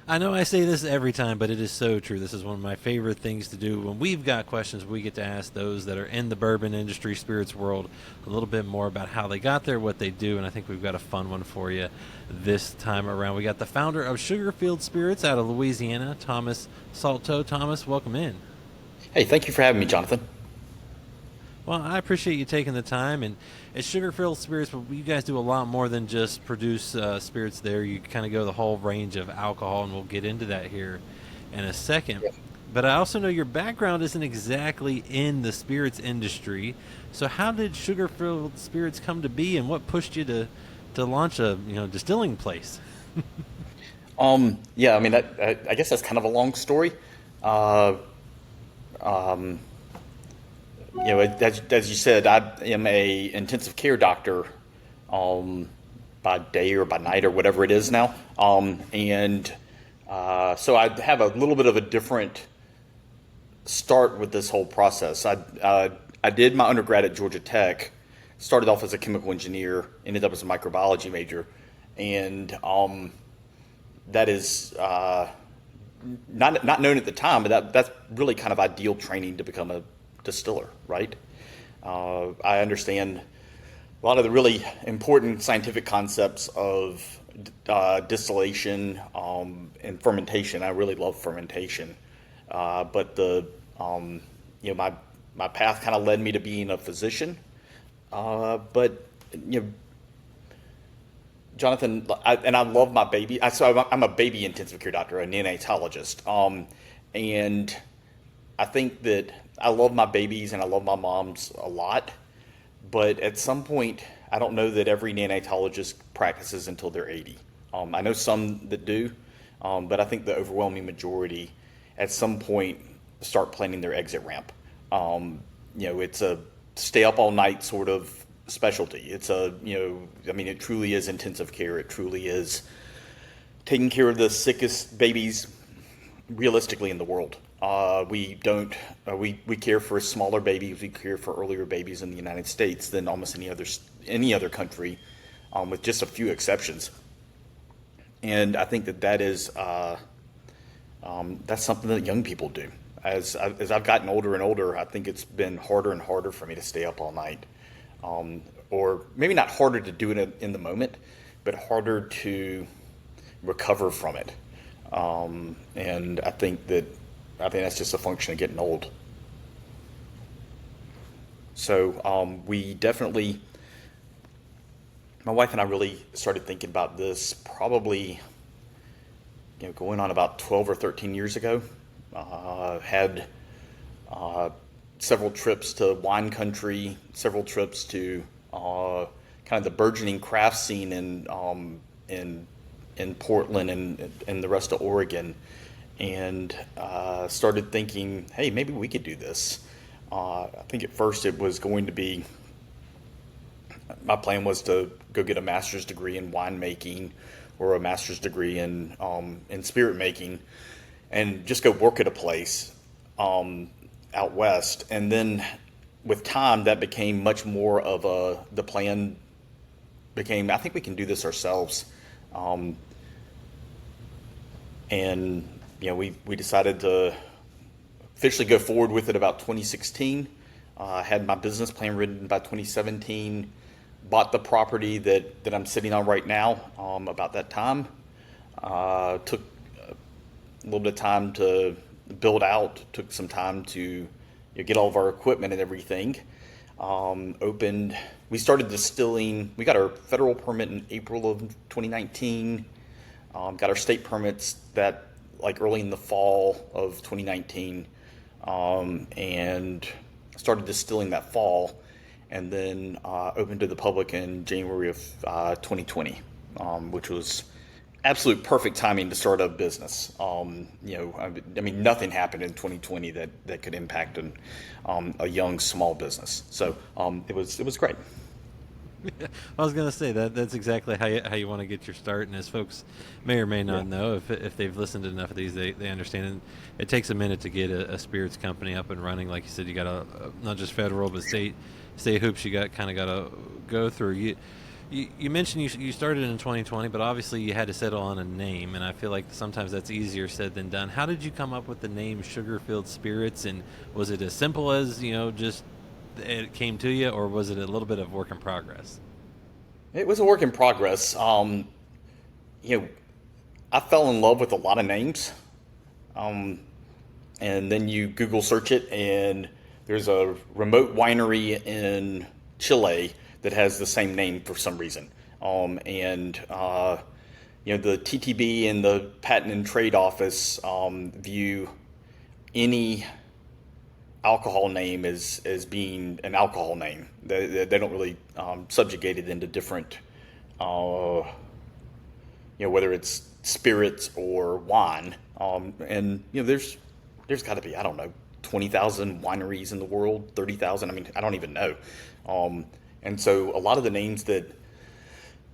I know I say this every time, but it is so true. This is one of my favorite things to do. When we've got questions, we get to ask those that are in the bourbon industry, spirits world, a little bit more about how they got there, what they do, and I think we've got a fun one for you this time around. We got the founder of Sugarfield Spirits out of Louisiana, Thomas Soltau. Thomas, welcome in. Hey, thank you for having me, Jonathan. Well, I appreciate you taking the time. And at Sugarfield Spirits, you guys do a lot more than just produce spirits there. You kind of go the whole range of alcohol, and we'll get into that here in a second. But I also know your background isn't exactly in the spirits industry. So how did Sugarfield Spirits come to be, and what pushed you to launch a distilling place? Yeah, I mean, I guess that's kind of a long story. Uh, um, as you said, I am a intensive care doctor, um, by day or by night or whatever it is now. And so I have a little bit of a different start with this whole process. I did my undergrad at Georgia Tech, started off as a chemical engineer, ended up as a microbiology major, and that is not known at the time, but that's really kind of ideal training to become a distiller, right? I understand a lot of the really important scientific concepts of distillation and fermentation. I really love fermentation, but my path kind of led me to being a physician. But you know, Jonathan, and I love my baby. I'm a baby intensive care doctor, a neonatologist, and I think that I love my babies and I love my moms a lot. But at some point, I don't know that every neonatologist practices until they're 80. I know some that do, but I think the overwhelming majority, at some point, start planning their exit ramp. It's a stay up all night sort of specialty. I mean, it truly is intensive care. It truly is taking care of the sickest babies realistically in the world. We don't we care for smaller babies. We care for earlier babies in the United States than almost any other country, with just a few exceptions. And I think that is that's something that young people do. As I've gotten older and older, I think it's been harder and harder for me to stay up all night, or maybe not harder to do it in the moment, but harder to recover from it. And I think that's just a function of getting old. So we definitely, my wife and I really started thinking about this probably, going on about 12 or 13 years ago. Had several trips to wine country, several trips to kind of the burgeoning craft scene in Portland and the rest of Oregon, and started thinking, hey, maybe we could do this. I think at first it was going to be, my plan was to go get a master's degree in winemaking or a master's degree in spirit making, and just go work at a place out west. And then with time, that became much more of the plan became, I think we can do this ourselves. And we decided to officially go forward with it about 2016. Had my business plan written by 2017. Bought the property that I'm sitting on right now about that time. Took a little bit of time to build out. Took some time to get all of our equipment and everything. Opened. We started distilling. We got our federal permit in April of 2019. Got our state permits that like early in the fall of 2019, and started distilling that fall, and then opened to the public in January of 2020, which was absolute perfect timing to start a business. I mean, nothing happened in 2020 that could impact a young small business. So it was great. I was going to say that's exactly how you want to get your start. And as folks may or may Yeah. not know, if they've listened to enough of these, they understand. And it takes a minute to get a spirits company up and running. Like you said, you got not just federal but state hoops. You got to go through. You mentioned you started in 2020, but obviously you had to settle on a name, and I feel like sometimes that's easier said than done. How did you come up with the name Sugarfield Spirits, and was it as simple as just it came to you, or was it a little bit of work in progress? It was a work in progress. You know, I fell in love with a lot of names, um, and then you Google search it, and there's a remote winery in Chile that has the same name for some reason. And the TTB and the Patent and Trade Office view any alcohol name as being an alcohol name. They don't really subjugate it into different, whether it's spirits or wine. And there's got to be, I don't know, 20,000 wineries in the world, 30,000. I mean, I don't even know. And so a lot of the names that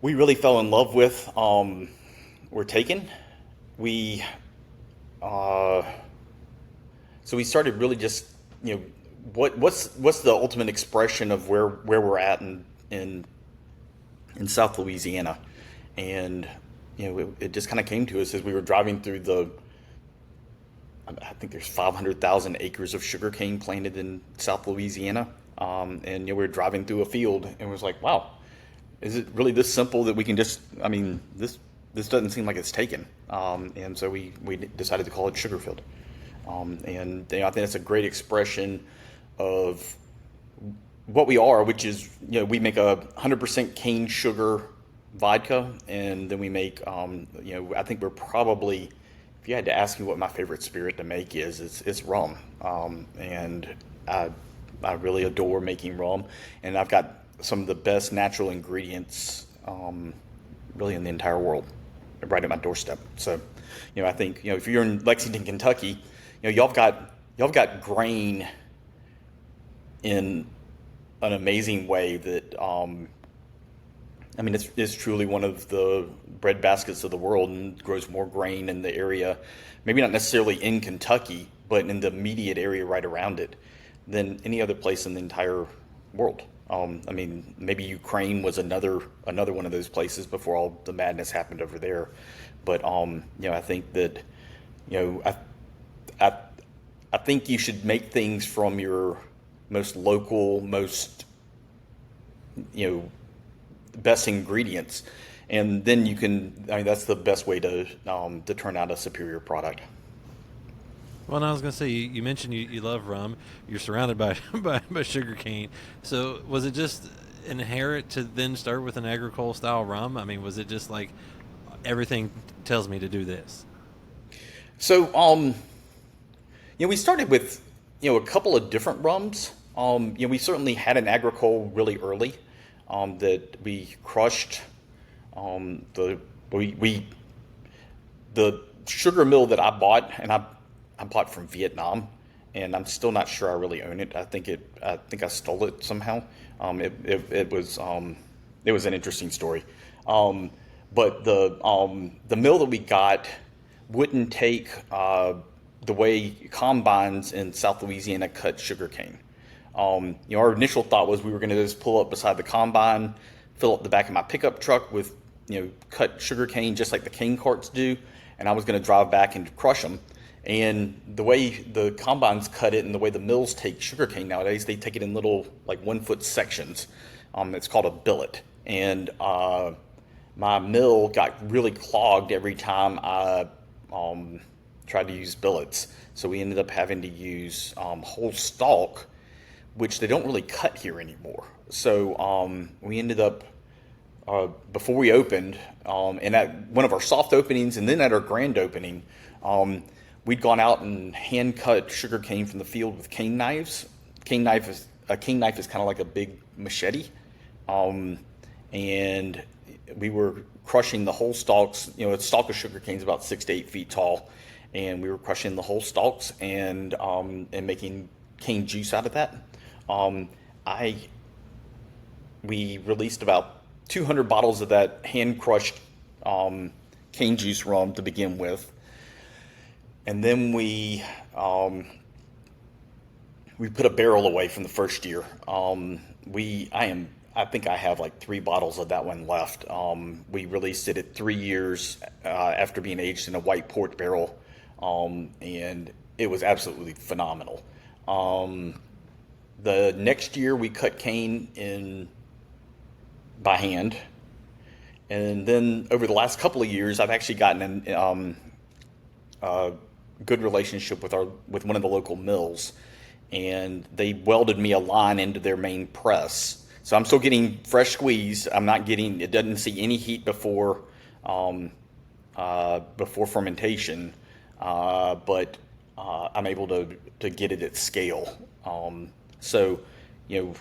we really fell in love with were taken. We uh, so we started really just what's the ultimate expression of where we're at in South Louisiana, and it just kind of came to us as we were driving through I think there's 500,000 acres of sugarcane planted in South Louisiana, and we were driving through a field and it was like, wow, is it really this simple that we can just? I mean, this doesn't seem like it's taken, and so we decided to call it Sugarfield. And I think that's a great expression of what we are, which is, we make 100% cane sugar vodka, and then we make, I think we're probably, if you had to ask me what my favorite spirit to make is, it's rum. And I really adore making rum, and I've got some of the best natural ingredients, really in the entire world, right at my doorstep. So, I think, if you're in Lexington, Kentucky, y'all got grain in an amazing way that I mean, it's truly one of the bread baskets of the world, and grows more grain in the area, maybe not necessarily in Kentucky, but in the immediate area right around it, than any other place in the entire world. I mean, maybe Ukraine was another one of those places before all the madness happened over there, but I think that I I think you should make things from your most local, most best ingredients, and then you can. I mean, that's the best way to turn out a superior product. Well, and I was going to say, you mentioned you love rum. You're surrounded by, by sugar cane. So was it just inherent to then start with an agricole-style rum? I mean, was it just like everything tells me to do this? So, we started with a couple of different rums. We certainly had an agricole really early that we crushed. We the sugar mill that I bought, and I bought from Vietnam, and I'm still not sure I really own it. I think I stole it somehow. It was an interesting story. But the mill that we got wouldn't take the way combines in South Louisiana cut sugarcane. Our initial thought was we were going to just pull up beside the combine, fill up the back of my pickup truck with cut sugarcane just like the cane carts do, and I was going to drive back and crush them. And the way the combines cut it and the way the mills take sugarcane nowadays, they take it in little like 1 foot sections. It's called a billet. And my mill got really clogged every time I tried to use billets. So we ended up having to use whole stalk, which they don't really cut here anymore. So we ended up, before we opened, and at one of our soft openings and then at our grand opening, we'd gone out and hand cut sugar cane from the field with cane knives. A cane knife is kind of like a big machete, and we were crushing the whole stalks. A stalk of sugar cane is about 6 to 8 feet tall, and we were crushing the whole stalks and making cane juice out of that. We released about 200 bottles of that hand crushed cane juice rum to begin with. And then we put a barrel away from the first year. I I think I have like 3 bottles of that one left. We released it at 3 years after being aged in a white port barrel, and it was absolutely phenomenal. The next year we cut cane in by hand, and then over the last couple of years, I've actually gotten a good relationship with one of the local mills, and they welded me a line into their main press. So I'm still getting fresh squeeze. I'm not getting, it doesn't see any heat before fermentation, but I'm able to get it at scale. So, you know,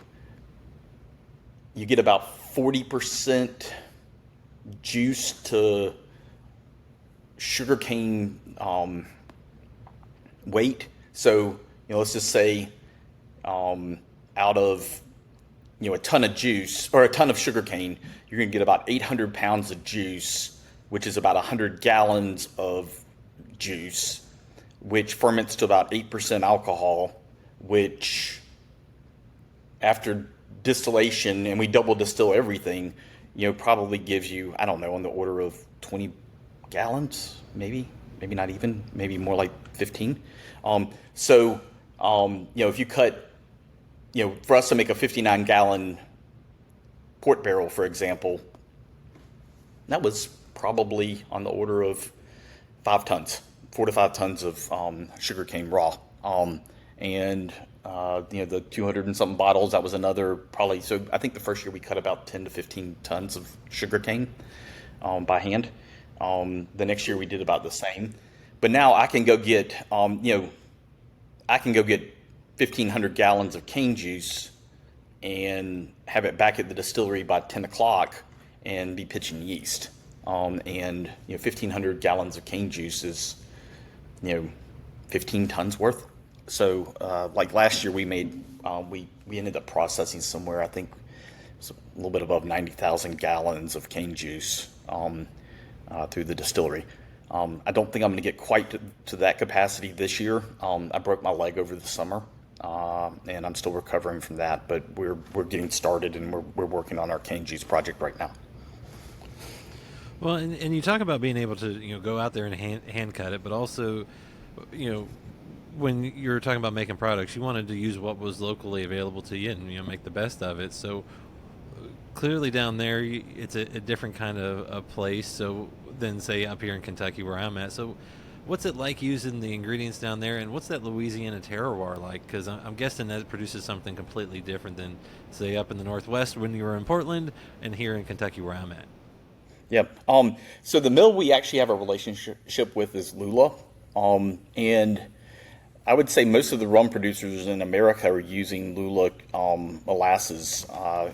you get about 40% juice to sugarcane weight. So, let's just say out of a ton of juice or a ton of sugarcane, you're going to get about 800 pounds of juice, which is about 100 gallons of juice, which ferments to about 8% alcohol, which after distillation, and we double distill everything, probably gives you, I don't know, on the order of 20 gallons, maybe not even, maybe more like 15. If you cut, for us to make a 59-gallon port barrel, for example, that was probably on the order of 4 to 5 tons of sugarcane raw. The 200 and something bottles, that was another probably. So I think the first year we cut about 10 to 15 tons of sugarcane by hand. The next year we did about the same. But now I can go get, 1,500 gallons of cane juice and have it back at the distillery by 10 o'clock and be pitching yeast. 1,500 gallons of cane juice is, 15 tons worth. So, like last year, we made we ended up processing somewhere, I think, it was a little bit above 90,000 gallons of cane juice through the distillery. I don't think I'm going to get quite to that capacity this year. I broke my leg over the summer, and I'm still recovering from that. But we're getting started, and we're working on our cane juice project right now. Well, and you talk about being able to go out there and hand cut it, but also when you're talking about making products, you wanted to use what was locally available to you and make the best of it. So clearly down there, it's a different kind of a place. So than say up here in Kentucky where I'm at. So what's it like using the ingredients down there, and what's that Louisiana terroir like? Because I'm guessing that produces something completely different than say up in the Northwest when you were in Portland and here in Kentucky where I'm at. Yep. So the mill we actually have a relationship with is Lula, and I would say most of the rum producers in America are using Lula molasses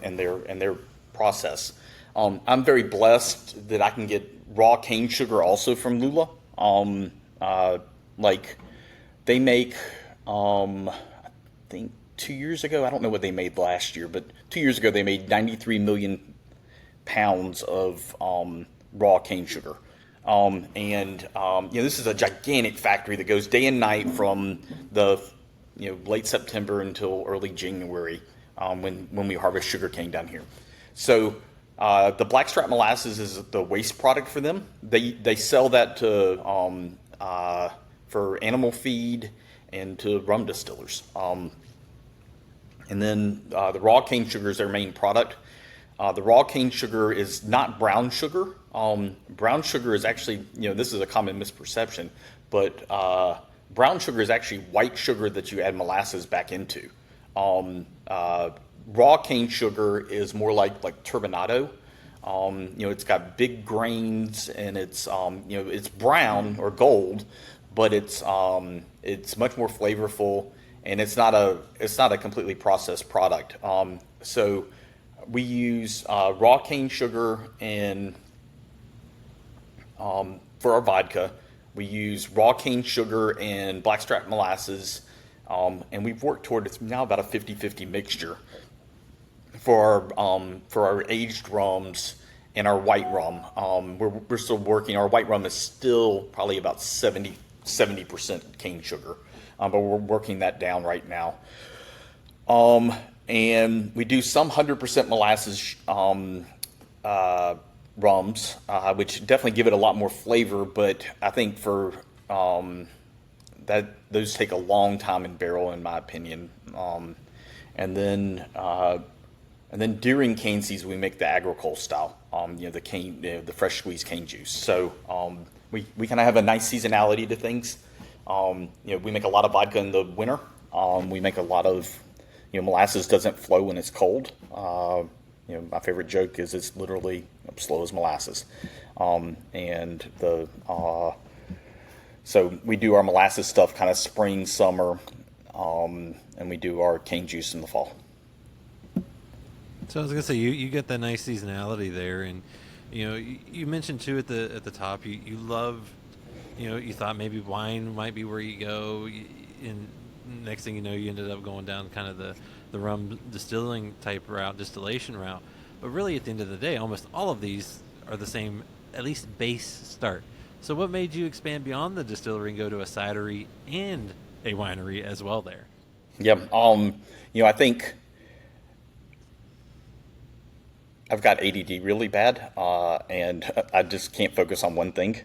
in their process. I'm very blessed that I can get raw cane sugar also from Lula. Like they make, I think 2 years ago, I don't know what they made last year, but 2 years ago they made 93 million pounds of raw cane sugar. This is a gigantic factory that goes day and night from the late September until early January when we harvest sugarcane down here. So the blackstrap molasses is the waste product for them. They sell that to for animal feed and to rum distillers. And then the raw cane sugar is their main product. The raw cane sugar is not brown sugar. Brown sugar is actually, this is a common misperception, but brown sugar is actually white sugar that you add molasses back into. Raw cane sugar is more like turbinado. It's got big grains and it's it's brown or gold, but it's much more flavorful and it's not a completely processed product. So we use raw cane sugar and for our vodka. We use raw cane sugar and blackstrap molasses, and we've worked toward it's now about a 50-50 mixture for our aged rums and our white rum. We're still working. Our white rum is still probably about 70% cane sugar, but we're working that down right now. and we do some 100% molasses rums, which definitely give it a lot more flavor. But I think for that those take a long time in barrel, in my opinion. And then during cane season, we make the agricole-style, the cane, the fresh squeezed cane juice. So we kind of have a nice seasonality to things. We make a lot of vodka in the winter. We make a lot of, molasses doesn't flow when it's cold. My favorite joke is it's literally slow as molasses. So we do our molasses stuff kind of spring, summer, and we do our cane juice in the fall. So I was gonna say you get that nice seasonality there, and you mentioned too at the top you love, you thought maybe wine might be where you go, and next thing you know you ended up going down kind of the rum distilling type route, distillation route. But really at the end of the day, almost all of these are the same, at least base start. So what made you expand beyond the distillery and go to a cidery and a winery as well there? Yeah, I think I've got ADD really bad, and I just can't focus on one thing.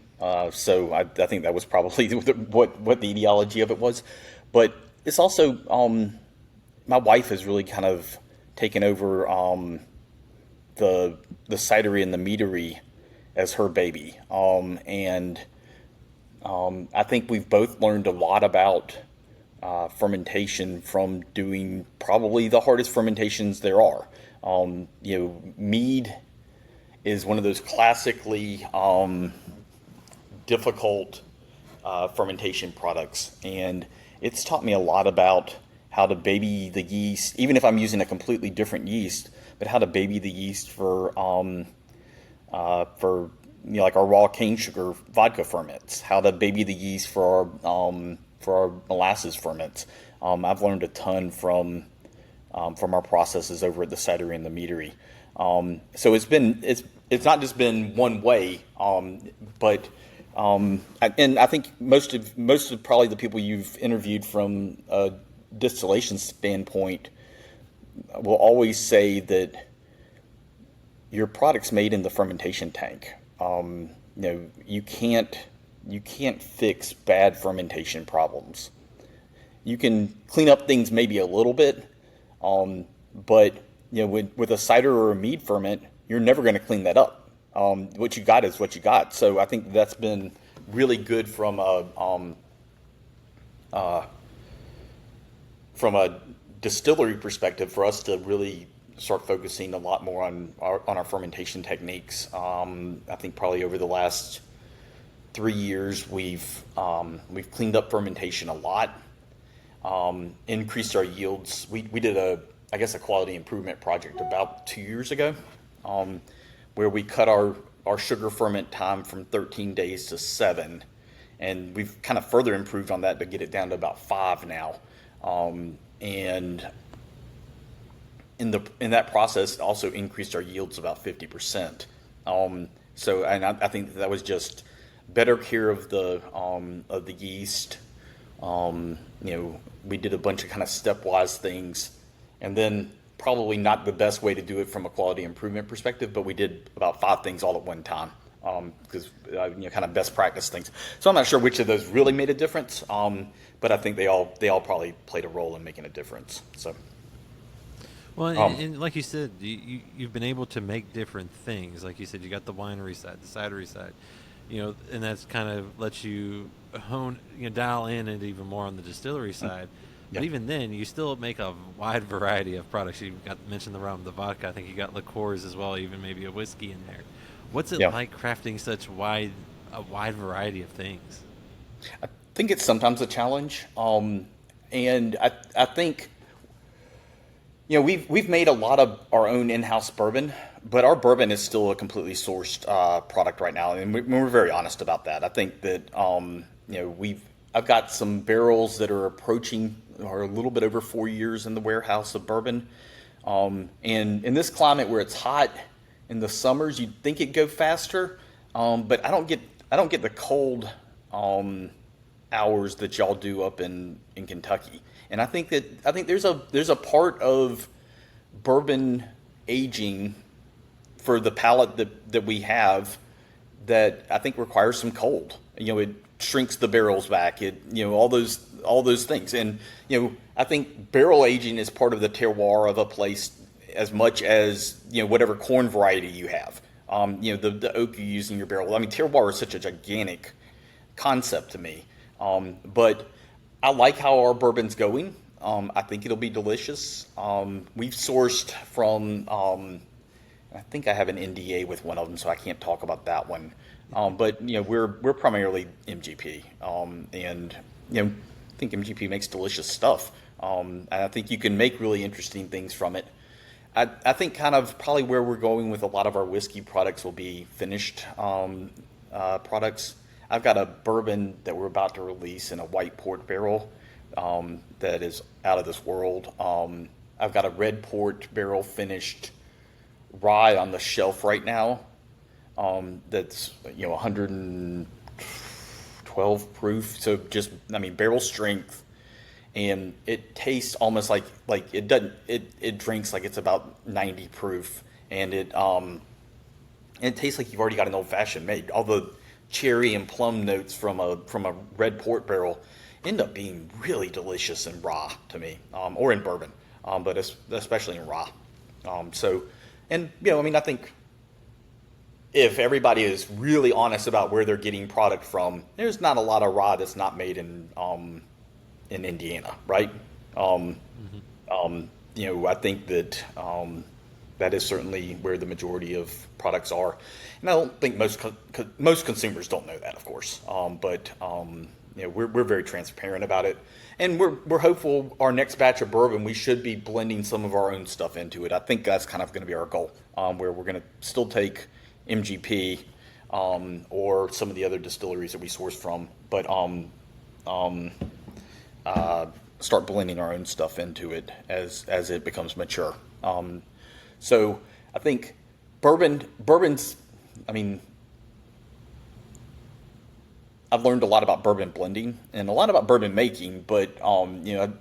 So I think that was probably what the ideology of it was. But it's also my wife has really kind of taken over the cidery and the meadery as her baby, and I think we've both learned a lot about fermentation from doing probably the hardest fermentations there are. Mead is one of those classically difficult fermentation products, and it's taught me a lot about how to baby the yeast, even if I'm using a completely different yeast, but how to baby the yeast for like our raw cane sugar vodka ferments, how to baby the yeast for our molasses ferments. I've learned a ton from our processes over at the cidery and the meadery. So it's not just been one way, but and I think most of probably the people you've interviewed from a distillation standpoint will always say that your product's made in the fermentation tank. You can't fix bad fermentation problems. You can clean up things maybe a little bit, but with a cider or a mead ferment, you're never going to clean that up. What you got is what you got. So I think that's been really good from a distillery perspective for us to really start focusing a lot more on our fermentation techniques. I think probably over the last 3 years we've cleaned up fermentation a lot, increased our yields. We did a quality improvement project about 2 years ago, where we cut our sugar ferment time from 13 days to 7, and we've kind of further improved on that to get it down to about 5 now. And in that process, also increased our yields about 50%. So, and I think that was just better care of the yeast. We did a bunch of kind of stepwise things, and then probably not the best way to do it from a quality improvement perspective, but we did about 5 things all at one time, because kind of best practice things. So I'm not sure which of those really made a difference, but I think they all probably played a role in making a difference. So. Well, and like you said, you've been able to make different things. Like you said, you got the winery side, the cidery side, and that's kind of lets you dial in it even more on the distillery side. But even then, you still make a wide variety of products. You mentioned the rum, the vodka. I think you got liqueurs as well, even maybe a whiskey in there. What's it like crafting such a wide variety of things? I think it's sometimes a challenge, and I think we've made a lot of our own in-house bourbon, but our bourbon is still a completely sourced product right now, and we're very honest about that. I think that I've got some barrels that are a little bit over 4 years in the warehouse of bourbon, and in this climate where it's hot in the summers, you'd think it'd go faster, but I don't get the cold hours that y'all do up in Kentucky. And I think there's a part of bourbon aging for the palate that we have that I think requires some cold. It shrinks the barrels back. All those things. And I think barrel aging is part of the terroir of a place as much as whatever corn variety you have. The oak you use in your barrel. I mean, terroir is such a gigantic concept to me. But I like how our bourbon's going. I think it'll be delicious. We've sourced from, I think I have an NDA with one of them, so I can't talk about that one. But we're primarily MGP, and I think MGP makes delicious stuff. And I think you can make really interesting things from it. I think kind of probably where we're going with a lot of our whiskey products will be finished products. I've got a bourbon that we're about to release in a white port barrel that is out of this world. I've got a red port barrel finished rye on the shelf right now that's 112 proof, so just barrel strength, and it tastes almost like it drinks like it's about 90 proof, and it tastes like you've already got an old fashioned made. All the cherry and plum notes from a red port barrel end up being really delicious in raw to me, or in bourbon, but especially in raw. I think if everybody is really honest about where they're getting product from, there's not a lot of raw that's not made in Indiana, right? I think that that is certainly where the majority of products are, and I don't think most consumers don't know that, of course. We're very transparent about it, and we're hopeful our next batch of bourbon we should be blending some of our own stuff into it. I think that's kind of going to be our goal, where we're going to still take MGP or some of the other distilleries that we source from, but start blending our own stuff into it as it becomes mature. So I think bourbon's. I've learned a lot about bourbon blending and a lot about bourbon making, but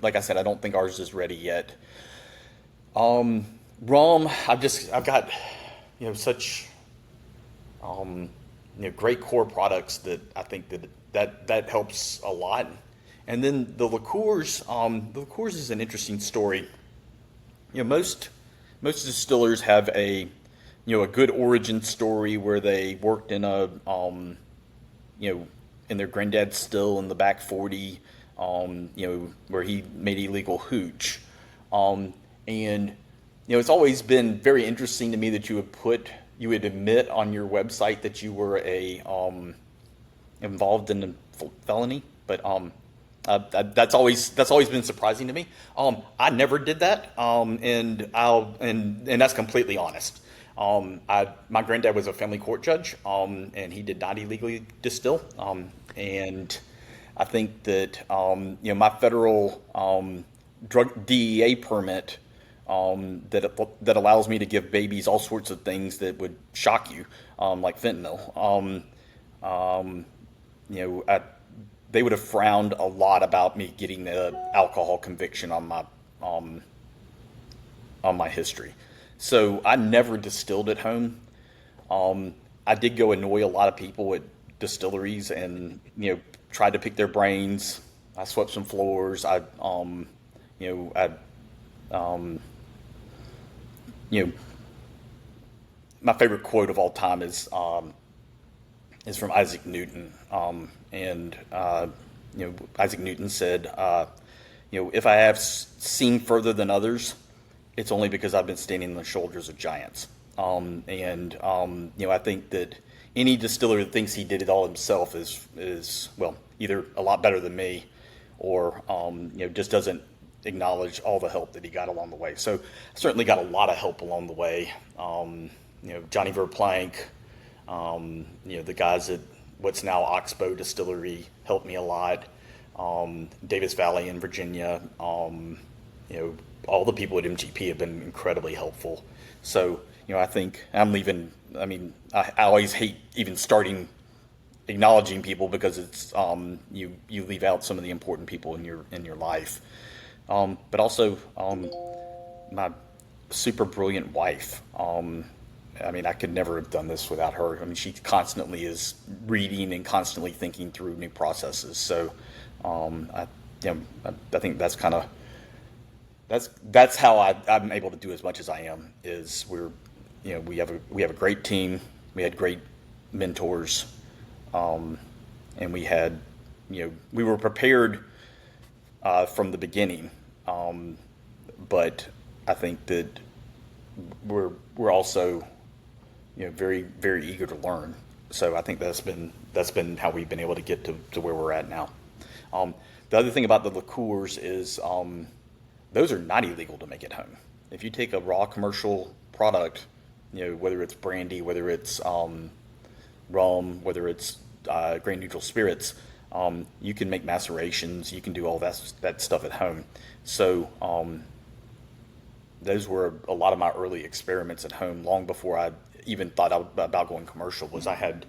like I said, I don't think ours is ready yet. Rum, I've got such great core products that I think that helps a lot. And then the liqueurs is an interesting story. Most distillers have a good origin story where they worked in a in their granddad's still in the back 40, where he made illegal hooch. It's always been very interesting to me that you would admit on your website that you were involved in a felony, but that's always been surprising to me. I never did that, and that's completely honest. My granddad was a family court judge, and he did not illegally distill. And I think that my federal drug DEA permit that allows me to give babies all sorts of things that would shock you, like fentanyl. They would have frowned a lot about me getting an alcohol conviction on my history. So I never distilled at home. I did go annoy a lot of people at distilleries and tried to pick their brains. I swept some floors. My favorite quote of all time is from Isaac Newton, Isaac Newton said, if I have seen further than others, it's only because I've been standing on the shoulders of giants. I think that any distiller that thinks he did it all himself is either a lot better than me, or just doesn't acknowledge all the help that he got along the way. So I certainly got a lot of help along the way. Johnny Verplank, the guys at what's now Oxbow Distillery helped me a lot. Davis Valley in Virginia, all the people at MGP have been incredibly helpful. So, I think I'm leaving. I always hate even starting acknowledging people because it's you leave out some of the important people in your life. But also my super brilliant wife. I mean, I could never have done this without her. I mean, she constantly is reading and constantly thinking through new processes. So, I, I think that's kind of that's how I'm able to do as much as I am. Is we have a great team. We had great mentors, and we had we were prepared from the beginning. But I think that we're also very very eager to learn. So I think that's been how we've been able to get to where we're at now. The other thing about the liqueurs is those are not illegal to make at home. If you take a raw commercial product, whether it's brandy, whether it's rum, whether it's grain neutral spirits, you can make macerations. You can do all that stuff at home. So those were a lot of my early experiments at home, long before I even thought about going commercial. Was I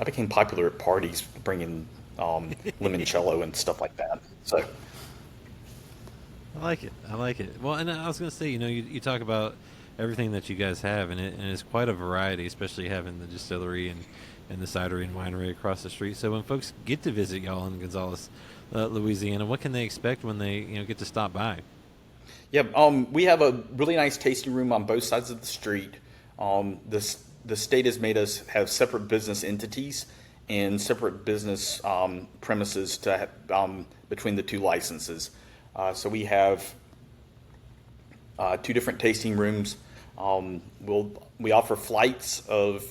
became popular at parties bringing limoncello and stuff like that. So I like it. I like it. Well, and I was going to say, you talk about everything that you guys have, and it's quite a variety, especially having the distillery and the cidery and winery across the street. So when folks get to visit y'all in Gonzales, Louisiana, what can they expect when they get to stop by? yeah, we have a really nice tasting room on both sides of the street. The state has made us have separate business entities and separate business premises between the two licenses. So we have two different tasting rooms. We offer flights of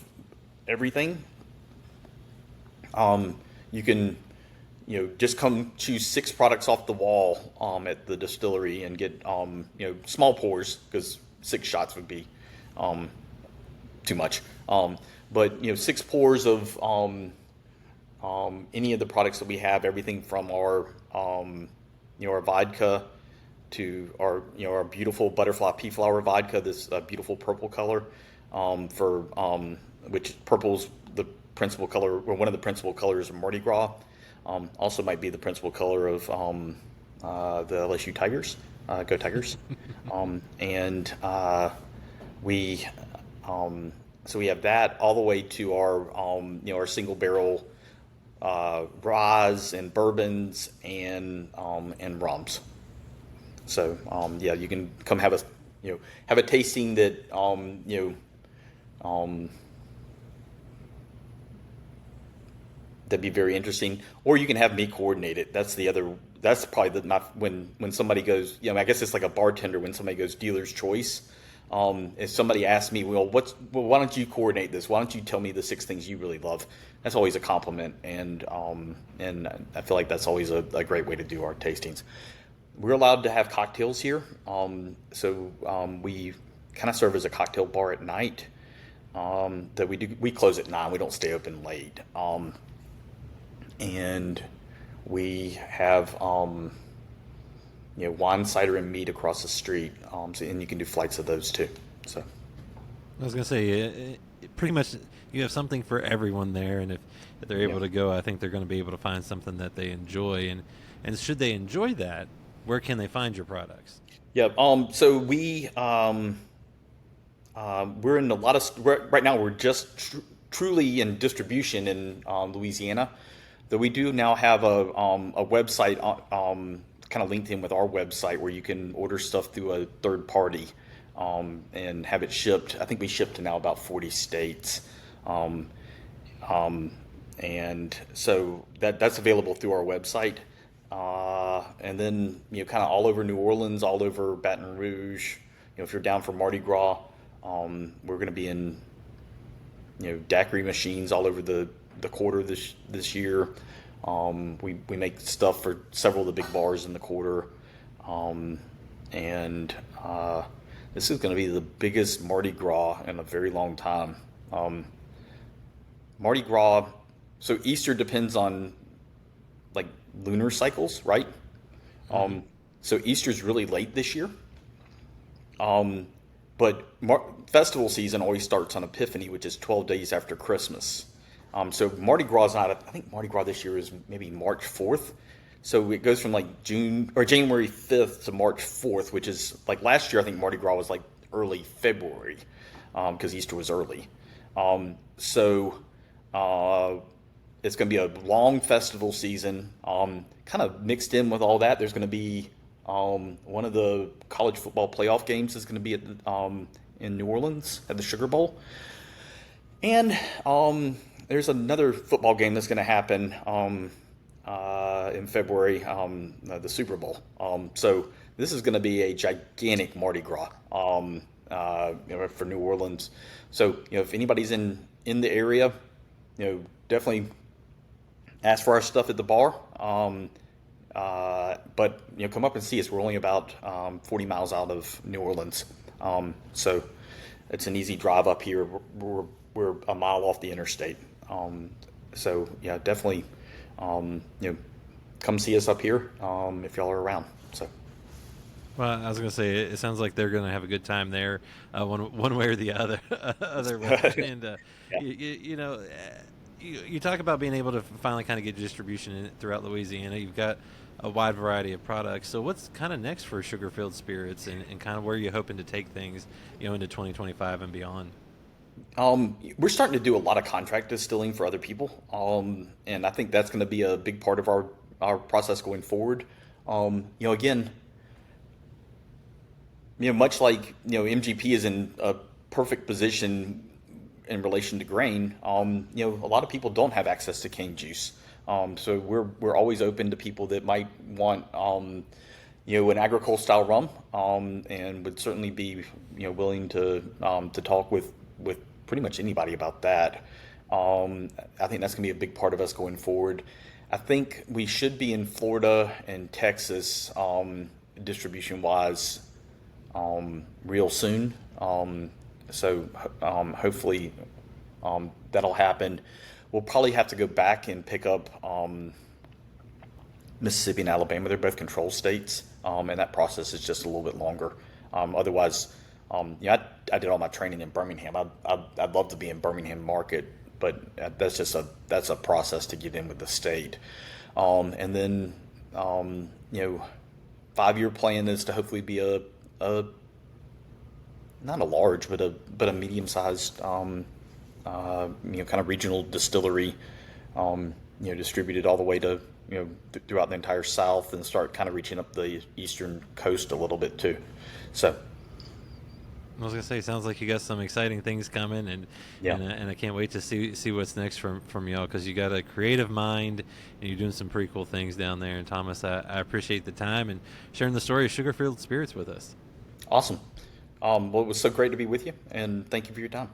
everything. You can just come choose 6 products off the wall at the distillery and get small pours, because 6 shots would be too much. But 6 pours of any of the products that we have, everything from our our vodka to our beautiful butterfly pea flower vodka, this beautiful purple color, which purple's the principal color, or one of the principal colors of Mardi Gras. Also might be the principal color of the LSU Tigers. Go Tigers. And we so we have that all the way to our our single barrel rye and bourbons and rums. So you can come have a tasting that that'd be very interesting. Or you can have me coordinate it. That's probably when somebody goes, I guess it's like a bartender when somebody goes dealer's choice. If somebody asks me, why don't you coordinate this? Why don't you tell me the 6 things you really love? That's always a compliment, and I feel like that's always a great way to do our tastings. We're allowed to have cocktails here, so we kind of serve as a cocktail bar at night. That we close at 9. We don't stay open late, and we have wine, cider, and meat across the street, and you can do flights of those too. So I was going to say, pretty much you have something for everyone there, and if they're able to go, I think they're going to be able to find something that they enjoy. And should they enjoy that, where can they find your products? Yeah. So we're in a lot of right now. We're just truly in distribution in Louisiana. Though we do now have a website kind of linked in with our website, where you can order stuff through a third party and have it shipped. I think we ship to now about 40 states. And so that's available through our website. And then, kind of all over New Orleans, all over Baton Rouge, if you're down for Mardi Gras, we're going to be in, daiquiri machines all over the quarter this year. We make stuff for several of the big bars in the quarter. And this is going to be the biggest Mardi Gras in a very long time. Mardi Gras, so Easter depends on like lunar cycles, right? So Easter's really late this year. But festival season always starts on Epiphany, which is 12 days after Christmas. So Mardi Gras is not, I think Mardi Gras this year is maybe March 4th. So it goes from like June or January 5th to March 4th, which is like last year. I think Mardi Gras was like early February, because Easter was early. So it's going to be a long festival season. Kind of mixed in with all that, there's going to be one of the college football playoff games is going to be at in New Orleans at the Sugar Bowl, and there's another football game that's going to happen in February, the Super Bowl. So this is going to be a gigantic Mardi Gras for New Orleans. So if anybody's in the area, definitely ask for our stuff at the bar. But come up and see us. We're only about 40 miles out of New Orleans, so it's an easy drive up here. We're a mile off the interstate. So yeah, definitely, come see us up here if y'all are around. So. Well, I was going to say, it sounds like they're going to have a good time there, one way or the other. other way. And Yeah. you talk about being able to finally kind of get distribution throughout Louisiana. You've got a wide variety of products. So what's kind of next for Sugarfield Spirits, and kind of where you're hoping to take things, into 2025 and beyond? We're starting to do a lot of contract distilling for other people, and I think that's going to be a big part of our process going forward. Again, much like MGP is in a perfect position in relation to grain. A lot of people don't have access to cane juice, so we're always open to people that might want an agricole-style rum, and would certainly be willing to talk with pretty much anybody about that. I think that's going to be a big part of us going forward. I think we should be in Florida and Texas, distribution wise, real soon. So hopefully that'll happen. We'll probably have to go back and pick up Mississippi and Alabama. They're both control states, and that process is just a little bit longer. Otherwise, I did all my training in Birmingham. I'd love to be in Birmingham market, but that's a process to get in with the state. And then 5-year plan is to hopefully be a not a large, but a medium-sized, kind of regional distillery, distributed all the way to throughout the entire South, and start kind of reaching up the eastern coast a little bit too. So. I was gonna say, sounds like you got some exciting things coming, and Yeah. and I can't wait to see what's next from y'all, because you got a creative mind and you're doing some pretty cool things down there. And Thomas, I appreciate the time and sharing the story of Sugarfield Spirits with us. Awesome. Well, it was so great to be with you, and thank you for your time.